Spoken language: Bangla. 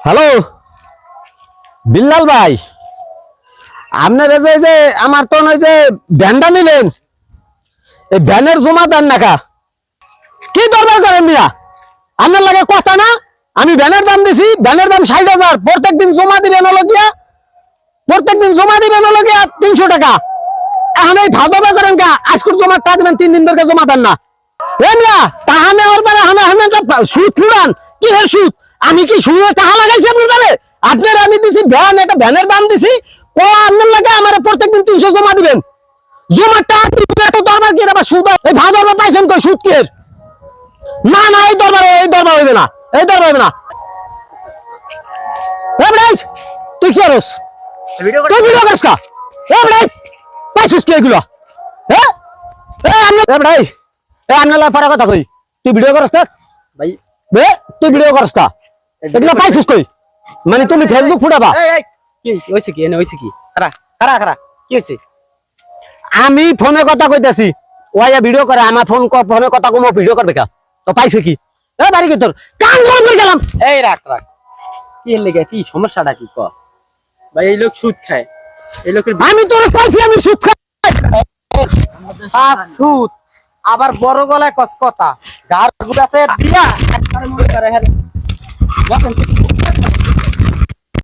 হ্যালো বিল্লাল ভাই, আপনার যে আমার তো ওই যে ভ্যানটা নিলেন, এই ভ্যানের জমা দেন নাকা কি দরকার করেন মিয়া? আপনার লাগে কথা না? আমি ভ্যানের দাম দিছি, ভ্যানের দাম ৬০,০০০, প্রত্যেকদিন জমা দিবেন হলো গিয়া ৩০০ টাকা। এখন এই ভাদবা করেন কা? আজকের জমা টাকা দিবেন, ৩ দিন ধরে জমা দেন না। এ মিয়া তাহানে ওর পারে সুদ ফুরান কি এর সুদ? আমি কি সুদে টাকা লাগাইছি আপনার দ্বারে? আপনার আমি দিছি ভ্যান, একটা ভ্যানের দাম দিছি, ক আপনার লাগে আমার প্রত্যেকদিন ৩০০ জমা দিবেন। জমা টাকা দিবেন, এত দরবার কি আবার সুদ? এই ভাদবা পাইছেন কই সুদ কি এর? না না, এই দরবার হইবে না, এই দরবার হইবে না। এ ভাই তুই কি করস? তুই ভিডিও করস কা? এ ভাই পাইছিস কি এগুলো? হ্যাঁ এ আমি এ ভাই এ আন্নালা পারা কথা কই, তুই ভিডিও করস কা ভাই? বে তুই ভিডিও করস কা? এগুলো পাইছিস কই? মানে তুমি ফেসবুক ফুটাবা? এই কি হইছে কি? এনে হইছে কি? খারা খারা খারা কি হইছে? আমি ফোনে কথা কইতাছি, ওয়া ভিডিও করে, আমার ফোনে কথা কম, ভিডিও করবে কা? তো পাইছে কি? এ বাড়ি কি তোর কান গরম করে গেলাম। এই রাখ রাখ, কি এর লেগে? কি সমস্যাটা কি ক ভাই? এই লোক সুদ খায়, এই লোকের আমি তোর কইছি আমি সুদ খাই। সুদ আবার বড় গলায় কস কথা গার গুড়াছে দিয়া একবারে মনে করে হেল বসেন